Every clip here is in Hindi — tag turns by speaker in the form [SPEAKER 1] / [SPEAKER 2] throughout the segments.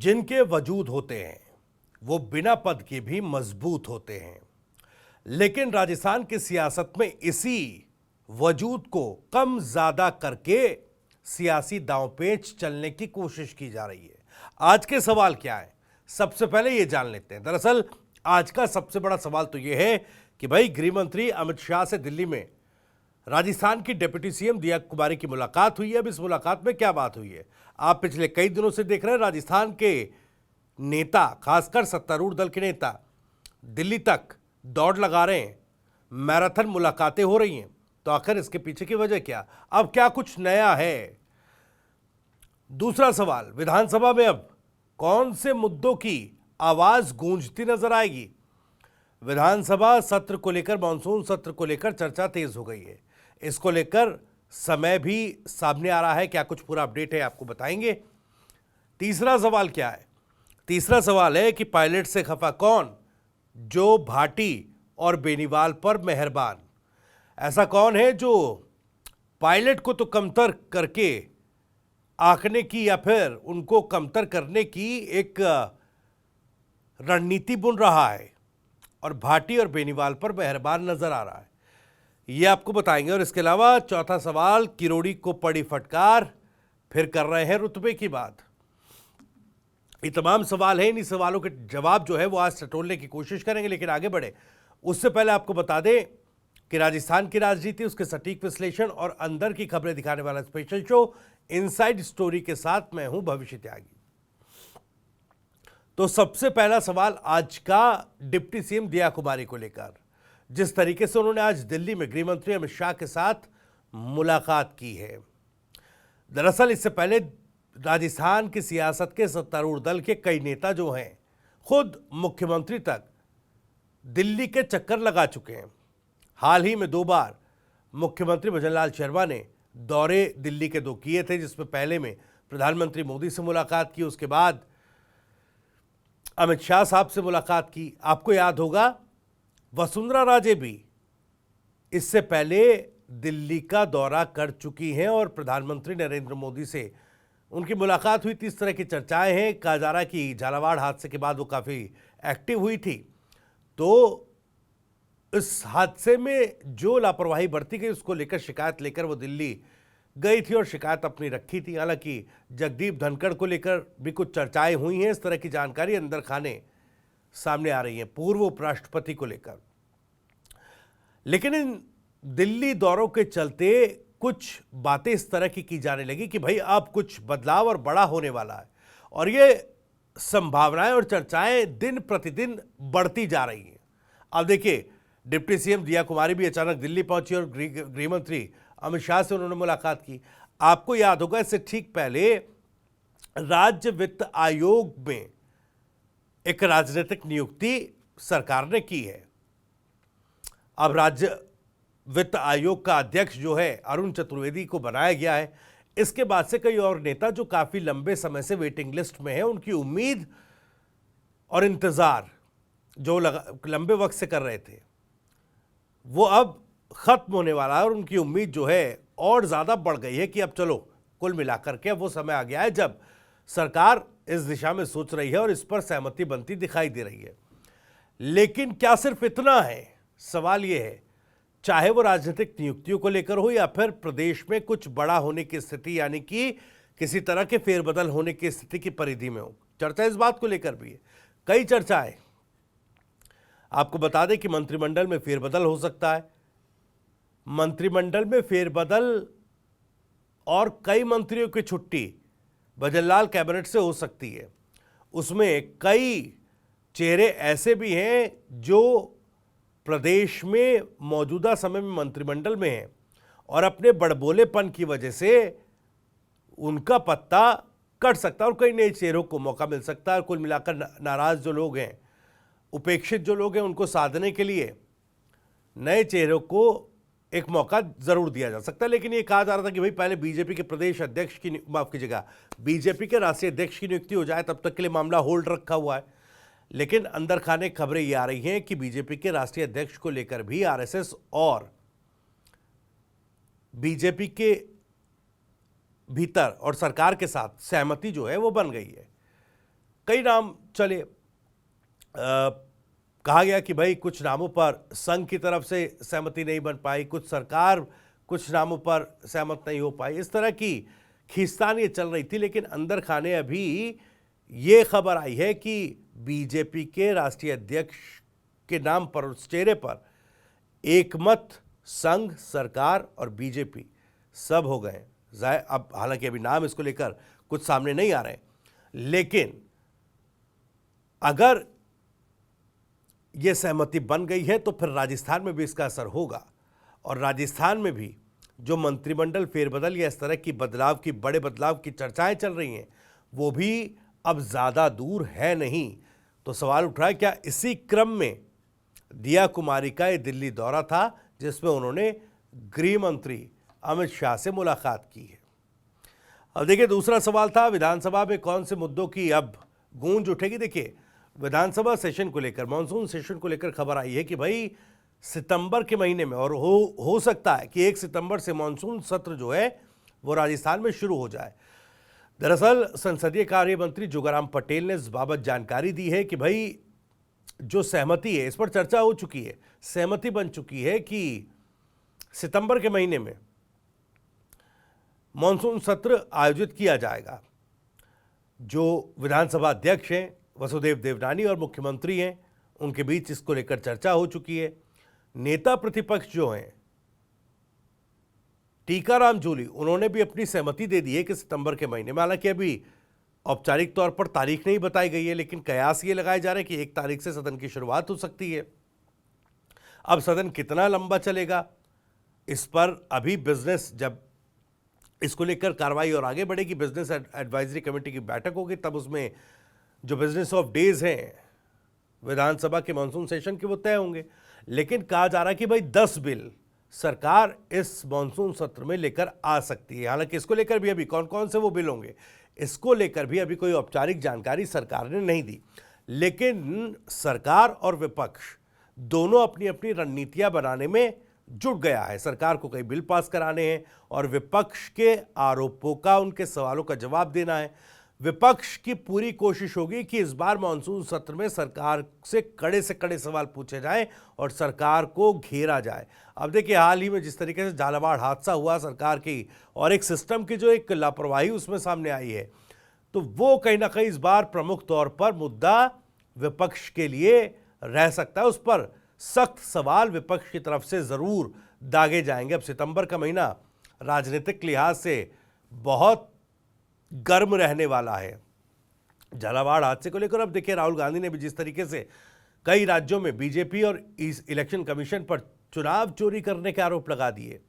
[SPEAKER 1] जिनके वजूद होते हैं वो बिना पद के भी मजबूत होते हैं, लेकिन राजस्थान की सियासत में इसी वजूद को कम ज्यादा करके सियासी दांवपेच चलने की कोशिश की जा रही है। आज के सवाल क्या है, सबसे पहले ये जान लेते हैं। दरअसल आज का सबसे बड़ा सवाल तो ये है कि भाई गृह मंत्री अमित शाह से दिल्ली में राजस्थान की डिप्टी सीएम दिया कुमारी की मुलाकात हुई है। अब इस मुलाकात में क्या बात हुई है, आप पिछले कई दिनों से देख रहे हैं। राजस्थान के नेता, खासकर सत्तारूढ़ दल के नेता दिल्ली तक दौड़ लगा रहे हैं, मैराथन मुलाकातें हो रही हैं। तो आखिर इसके पीछे की वजह क्या, अब क्या कुछ नया है? दूसरा सवाल, विधानसभा में अब कौन से मुद्दों की आवाज गूंजती नजर आएगी? विधानसभा सत्र को लेकर, मानसून सत्र को लेकर चर्चा तेज हो गई है। इसको लेकर समय भी सामने आ रहा है। क्या कुछ पूरा अपडेट है, आपको बताएंगे। तीसरा सवाल क्या है? तीसरा सवाल है कि पायलट से खफा कौन, जो भाटी और बेनीवाल पर मेहरबान। ऐसा कौन है जो पायलट को तो कमतर करके आंकने की या फिर उनको कमतर करने की एक रणनीति बुन रहा है और भाटी और बेनीवाल पर मेहरबान नजर आ रहा है? ये आपको बताएंगे। और इसके अलावा चौथा सवाल, किरोड़ी को पड़ी फटकार, फिर कर रहे हैं रुतबे की बात। ये तमाम सवाल हैं, इन्हीं सवालों के जवाब जो है वो आज टटोलने की कोशिश करेंगे। लेकिन आगे बढ़े उससे पहले आपको बता दें कि राजस्थान की राजनीति, उसके सटीक विश्लेषण और अंदर की खबरें दिखाने वाला स्पेशल शो इनसाइड स्टोरी के साथ मैं हूं भविष्य त्यागी। तो सबसे पहला सवाल आज का डिप्टी सीएम दिया कुमारी को लेकर, जिस तरीके से उन्होंने आज दिल्ली में गृह मंत्री अमित शाह के साथ मुलाकात की है। दरअसल इससे पहले राजस्थान की सियासत के सत्तारूढ़ दल के कई नेता जो हैं, खुद मुख्यमंत्री तक दिल्ली के चक्कर लगा चुके हैं। हाल ही में 2 बार मुख्यमंत्री भजनलाल शर्मा ने दौरे दिल्ली के 2 किए थे, जिसमें पहले में प्रधानमंत्री मोदी से मुलाकात की, उसके बाद अमित शाह साहब से मुलाकात की। आपको याद होगा वसुंधरा राजे भी इससे पहले दिल्ली का दौरा कर चुकी हैं और प्रधानमंत्री नरेंद्र मोदी से उनकी मुलाकात हुई थी। इस तरह की चर्चाएं हैं। कहा जा रहा है कि झालावाड़ हादसे के बाद वो काफ़ी एक्टिव हुई थी। तो इस हादसे में जो लापरवाही बरती गई उसको लेकर शिकायत लेकर वो दिल्ली गई थी और शिकायत अपनी रखी थी। हालांकि जगदीप धनखड़ को लेकर भी कुछ चर्चाएं हुई हैं। इस तरह की जानकारी अंदर खाने सामने आ रही है पूर्व उपराष्ट्रपति को लेकर। लेकिन इन दिल्ली दौरों के चलते कुछ बातें इस तरह की जाने लगी कि भाई अब कुछ बदलाव और बड़ा होने वाला है, और ये संभावनाएं और चर्चाएं दिन प्रतिदिन बढ़ती जा रही हैं। अब देखिए, डिप्टी सीएम दिया कुमारी भी अचानक दिल्ली पहुंची और गृह मंत्री अमित शाह से उन्होंने मुलाकात की। आपको याद होगा इससे ठीक पहले राज्य वित्त आयोग में एक राजनीतिक नियुक्ति सरकार ने की है। अब राज्य वित्त आयोग का अध्यक्ष जो है अरुण चतुर्वेदी को बनाया गया है। इसके बाद से कई और नेता जो काफी लंबे समय से वेटिंग लिस्ट में है, उनकी उम्मीद और इंतजार जो लंबे वक्त से कर रहे थे वो अब खत्म होने वाला है और उनकी उम्मीद जो है और ज्यादा बढ़ गई है कि अब चलो कुल मिलाकर के वो समय आ गया है जब सरकार इस दिशा में सोच रही है और इस पर सहमति बनती दिखाई दे रही है। लेकिन क्या सिर्फ इतना है? सवाल यह है, चाहे वो राजनीतिक नियुक्तियों को लेकर हो या फिर प्रदेश में कुछ बड़ा होने की स्थिति, यानी कि किसी तरह के फेरबदल होने की स्थिति की परिधि में हो, चर्चा इस बात को लेकर भी है। कई चर्चाएं, आपको बता दें कि मंत्रिमंडल में फेरबदल हो सकता है। मंत्रिमंडल में फेरबदल और कई मंत्रियों की छुट्टी भजनलाल कैबिनेट से हो सकती है। उसमें कई चेहरे ऐसे भी हैं जो प्रदेश में मौजूदा समय में मंत्रिमंडल में हैं और अपने बड़बोलेपन की वजह से उनका पत्ता कट सकता है और कई नए चेहरों को मौका मिल सकता है। और कुल मिलाकर नाराज जो लोग हैं, उपेक्षित जो लोग हैं, उनको साधने के लिए नए चेहरों को एक मौका जरूर दिया जा सकता है। लेकिन ये कहा जा रहा था कि भाई पहले बीजेपी के प्रदेश अध्यक्ष की, माफ कीजिएगा, बीजेपी के राष्ट्रीय अध्यक्ष की नियुक्ति हो जाए, तब तक के लिए मामला होल्ड रखा हुआ है। लेकिन अंदर खाने खबरें ये आ रही हैं कि बीजेपी के राष्ट्रीय अध्यक्ष को लेकर भी आरएसएस और बीजेपी के भीतर और सरकार के साथ सहमति जो है वो बन गई है। कई नाम चले। कहा गया कि भाई कुछ नामों पर संघ की तरफ से सहमति नहीं बन पाई, कुछ सरकार कुछ नामों पर सहमत नहीं हो पाई, इस तरह की खींचतान ये चल रही थी। लेकिन अंदर खाने अभी ये खबर आई है कि बीजेपी के राष्ट्रीय अध्यक्ष के नाम पर, उस चेहरे पर एकमत संघ, सरकार और बीजेपी सब हो गए। अब हालांकि अभी नाम इसको लेकर कुछ सामने नहीं आ रहे, लेकिन अगर यह सहमति बन गई है तो फिर राजस्थान में भी इसका असर होगा। और राजस्थान में भी जो मंत्रिमंडल फेरबदल या इस तरह की बदलाव की, बड़े बदलाव की चर्चाएं चल रही हैं, वो भी अब ज़्यादा दूर है नहीं। तो सवाल उठ रहा है, क्या इसी क्रम में दिया कुमारी का ये दिल्ली दौरा था जिसमें उन्होंने गृह मंत्री अमित शाह से मुलाकात की है? अब देखिए, दूसरा सवाल था विधानसभा में कौन से मुद्दों की अब गूंज उठेगी। देखिए, विधानसभा सेशन को लेकर, मानसून सेशन को लेकर खबर आई है कि भाई सितंबर के महीने में, और हो सकता है कि 1 सितंबर से मानसून सत्र जो है वो राजस्थान में शुरू हो जाए। दरअसल संसदीय कार्य मंत्री जोगाराम पटेल ने इस बाबत जानकारी दी है कि भाई जो सहमति है, इस पर चर्चा हो चुकी है, सहमति बन चुकी है कि सितंबर के महीने में मानसून सत्र आयोजित किया जाएगा। जो विधानसभा अध्यक्ष हैं वसुदेव देवनानी और मुख्यमंत्री हैं, उनके बीच इसको लेकर चर्चा हो चुकी है। नेता प्रतिपक्ष जो हैं टीकाराम जूली, उन्होंने भी अपनी सहमति दे दी है कि सितंबर के महीने में, हालांकि अभी औपचारिक तौर पर तारीख नहीं बताई गई है, लेकिन कयास ये लगाए जा रहे हैं कि 1 तारीख से सदन की शुरुआत हो सकती है। अब सदन कितना लंबा चलेगा, इस पर अभी बिजनेस, जब इसको लेकर कार्रवाई और आगे बढ़ेगी, बिजनेस एडवाइजरी कमेटी की बैठक होगी, तब उसमें जो बिजनेस ऑफ डेज हैं विधानसभा के मानसून सेशन के वो तय होंगे। लेकिन कहा जा रहा है कि भाई 10 बिल सरकार इस मानसून सत्र में लेकर आ सकती है। हालांकि इसको लेकर भी अभी कौन कौन से वो बिल होंगे, इसको लेकर भी अभी कोई औपचारिक जानकारी सरकार ने नहीं दी। लेकिन सरकार और विपक्ष दोनों अपनी अपनी रणनीतियां बनाने में जुट गया है। सरकार को कई बिल पास कराने हैं और विपक्ष के आरोपों का, उनके सवालों का जवाब देना है। विपक्ष की पूरी कोशिश होगी कि इस बार मानसून सत्र में सरकार से कड़े सवाल पूछे जाएं और सरकार को घेरा जाए। अब देखिए, हाल ही में जिस तरीके से झालावाड़ हादसा हुआ सरकार की, और एक सिस्टम की जो एक लापरवाही उसमें सामने आई है, तो वो कहीं ना कहीं इस बार प्रमुख तौर पर मुद्दा विपक्ष के लिए रह सकता है। उस पर सख्त सवाल विपक्ष की तरफ से जरूर दागे जाएंगे। अब सितंबर का महीना राजनीतिक लिहाज से बहुत गर्म रहने वाला है झालावाड़ हादसे को लेकर। अब देखिए, राहुल गांधी ने भी जिस तरीके से कई राज्यों में बीजेपी और इस इलेक्शन कमीशन पर चुनाव चोरी करने के आरोप लगा दिए,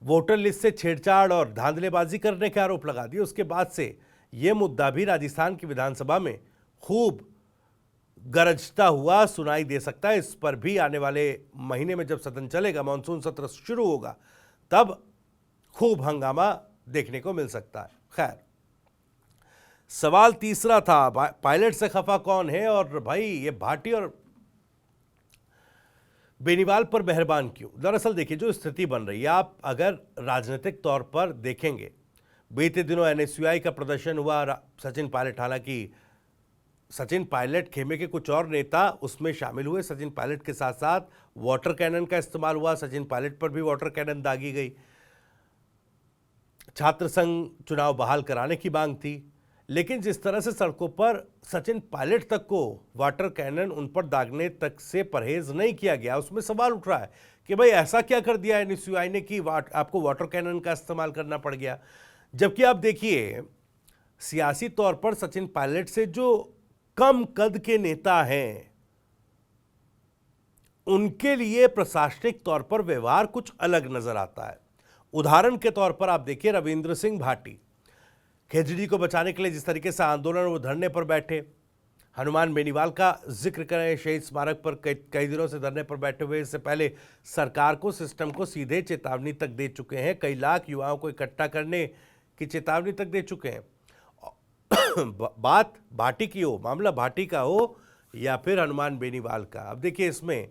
[SPEAKER 1] वोटर लिस्ट से छेड़छाड़ और धांधलेबाजी करने के आरोप लगा दिए, उसके बाद से यह मुद्दा भी राजस्थान की विधानसभा में खूब गरजता हुआ सुनाई दे सकता है। इस पर भी आने वाले महीने में जब सदन चलेगा, मानसून सत्र शुरू होगा, तब खूब हंगामा देखने को मिल सकता है। खैर, सवाल तीसरा था, पायलट से खफा कौन है, और भाई ये भाटी और बेनीवाल पर मेहरबान क्यों। दरअसल देखिए, जो स्थिति बन रही है, आप अगर राजनीतिक तौर पर देखेंगे, बीते दिनों एनएसयूआई का प्रदर्शन हुआ, सचिन पायलट, हालांकि सचिन पायलट खेमे के कुछ और नेता उसमें शामिल हुए, सचिन पायलट के साथ साथ वाटर कैनन का इस्तेमाल हुआ, सचिन पायलट पर भी वाटर कैनन दागी गई। छात्र संघ चुनाव बहाल कराने की मांग थी, लेकिन जिस तरह से सड़कों पर सचिन पायलट तक को वाटर कैनन उन पर दागने तक से परहेज नहीं किया गया, उसमें सवाल उठ रहा है कि भाई ऐसा क्या कर दिया एनएसयूआई ने कि आपको वाटर कैनन का इस्तेमाल करना पड़ गया। जबकि आप देखिए, सियासी तौर पर सचिन पायलट से जो कम कद के नेता हैं, उनके लिए प्रशासनिक तौर पर व्यवहार कुछ अलग नजर आता है। उदाहरण के तौर पर आप देखिए, रविंद्र सिंह भाटी खेजड़ी को बचाने के लिए जिस तरीके से आंदोलन वो धरने पर बैठे, हनुमान बेनीवाल का जिक्र करें, शहीद स्मारक पर कई दिनों से धरने पर बैठे हुए, इससे पहले सरकार को, सिस्टम को सीधे चेतावनी तक दे चुके हैं, कई लाख युवाओं को इकट्ठा करने की चेतावनी तक दे चुके हैं। बात भाटी की हो, मामला भाटी का हो या फिर हनुमान बेनीवाल का, अब देखिए इसमें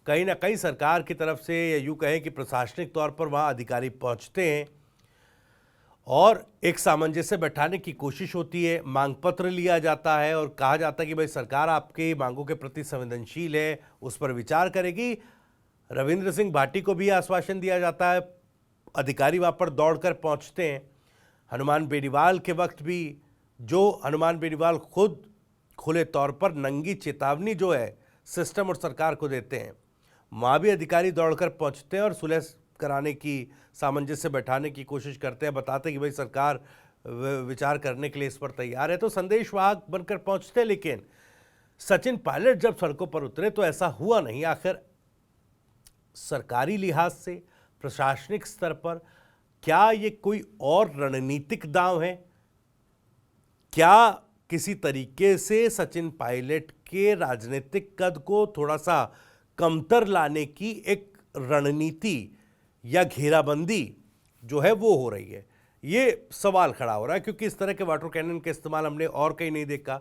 [SPEAKER 1] कहीं ना कहीं सरकार की तरफ से, या यूँ कहें कि प्रशासनिक तौर पर वहाँ अधिकारी पहुँचते हैं और एक सामंजस्य बैठाने की कोशिश होती है, मांग पत्र लिया जाता है और कहा जाता है कि भाई सरकार आपके मांगों के प्रति संवेदनशील है, उस पर विचार करेगी। रविंद्र सिंह भाटी को भी आश्वासन दिया जाता है, अधिकारी वहां पर दौड़कर पहुंचते हैं। हनुमान बेनीवाल के वक्त भी जो हनुमान बेनीवाल खुद खुले तौर पर नंगी चेतावनी जो है सिस्टम और सरकार को देते हैं, वहाँ भी अधिकारी दौड़कर पहुंचते हैं और सुलह कराने की, सामंजस्य बैठाने की कोशिश करते हैं, बताते हैं कि भाई सरकार विचार करने के लिए इस पर तैयार है, तो संदेशवाहक बनकर पहुंचते हैं। लेकिन सचिन पायलट जब सड़कों पर उतरे तो ऐसा हुआ नहीं। आखिर सरकारी लिहाज से, प्रशासनिक स्तर पर क्या ये कोई और रणनीतिक दांव है? क्या किसी तरीके से सचिन पायलट के राजनीतिक कद को थोड़ा सा कमतर लाने की एक रणनीति या घेराबंदी जो है वो हो रही है? ये सवाल खड़ा हो रहा है, क्योंकि इस तरह के वाटर कैनन का इस्तेमाल हमने और कहीं नहीं देखा।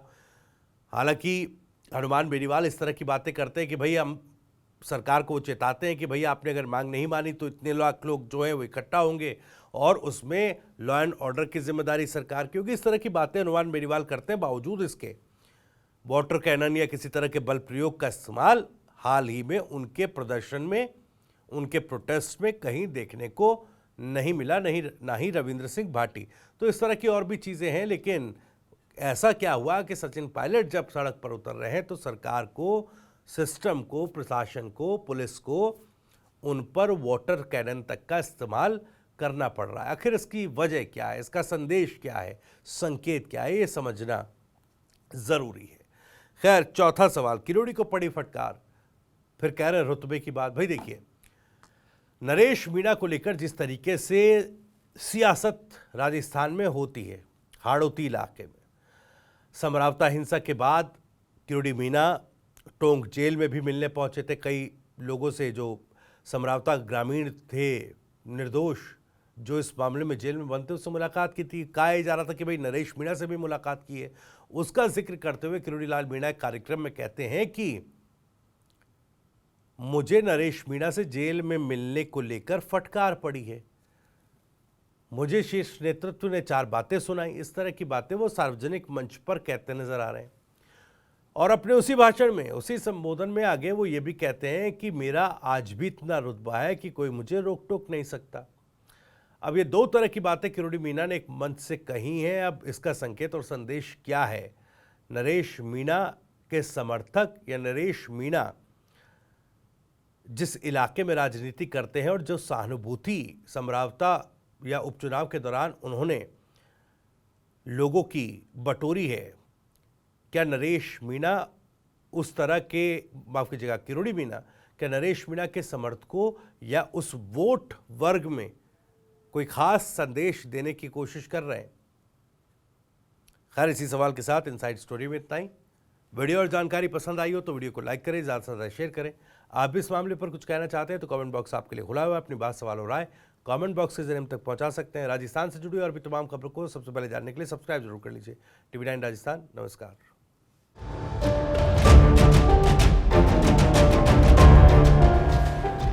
[SPEAKER 1] हालांकि हनुमान बेनीवाल इस तरह की बातें करते हैं कि भाई हम सरकार को चेताते हैं कि भाई आपने अगर मांग नहीं मानी तो इतने लाख लोग जो है वो इकट्ठा होंगे और उसमें लॉ एंड ऑर्डर की जिम्मेदारी सरकार की होगी। इस तरह की बातें हनुमान बेनीवाल करते हैं। बावजूद इसके वाटर कैनन या किसी तरह के बल प्रयोग का इस्तेमाल हाल ही में उनके प्रदर्शन में, उनके प्रोटेस्ट में कहीं देखने को नहीं मिला, ना ही रविंद्र सिंह भाटी। तो इस तरह की और भी चीज़ें हैं। लेकिन ऐसा क्या हुआ कि सचिन पायलट जब सड़क पर उतर रहे हैं तो सरकार को, सिस्टम को, प्रशासन को, पुलिस को उन पर वाटर कैनन तक का इस्तेमाल करना पड़ रहा है। आखिर इसकी वजह क्या है, इसका संदेश क्या है, संकेत क्या है, ये समझना ज़रूरी है। खैर, चौथा सवाल, किरोड़ी को पड़ी फटकार, फिर कह रहे रुतबे की बात। भाई देखिए, नरेश मीणा को लेकर जिस तरीके से सियासत राजस्थान में होती है, हाड़ौती इलाके में, समरावता हिंसा के बाद किरोड़ी मीणा टोंक जेल में भी मिलने पहुंचे थे कई लोगों से जो समरावता ग्रामीण थे, निर्दोष, जो इस मामले में जेल में बंद थे, उससे मुलाकात की थी। कहा जा रहा था कि भाई नरेश मीणा से भी मुलाकात की है। उसका जिक्र करते हुए किरोड़ी लाल मीणा एक कार्यक्रम में कहते हैं कि मुझे नरेश मीणा से जेल में मिलने को लेकर फटकार पड़ी है, मुझे शीर्ष नेतृत्व ने 4 बातें सुनाई। इस तरह की बातें वो सार्वजनिक मंच पर कहते नजर आ रहे हैं। और अपने उसी भाषण में, उसी संबोधन में आगे वो ये भी कहते हैं कि मेरा आज भी इतना रुतबा है कि कोई मुझे रोक टोक नहीं सकता। अब ये 2 तरह की बातें किरोड़ी मीणा ने एक मंच से कही हैं। अब इसका संकेत और संदेश क्या है? नरेश मीणा के समर्थक या नरेश मीणा जिस इलाके में राजनीति करते हैं और जो सहानुभूति समरावता या उपचुनाव के दौरान उन्होंने लोगों की बटोरी है, क्या नरेश मीणा उस तरह के, माफ कीजिएगा, किरोड़ी मीणा क्या नरेश मीणा के समर्थकों या उस वोट वर्ग में कोई खास संदेश देने की कोशिश कर रहे हैं? खैर, इसी सवाल के साथ इनसाइड स्टोरी में इतना ही। वीडियो और जानकारी पसंद आई हो तो वीडियो को लाइक करें, ज़्यादा से ज़्यादा शेयर करें। आप भी इस मामले पर कुछ कहना चाहते हैं तो कमेंट बॉक्स आपके लिए खुला हुआ है। अपनी बात, सवाल और राय कमेंट बॉक्स के जरिए हम तक पहुंचा सकते हैं। राजस्थान से जुड़ी और भी तमाम खबरों को सबसे पहले जानने के लिए सब्सक्राइब जरूर कर लीजिए। TV9 राजस्थान। नमस्कार।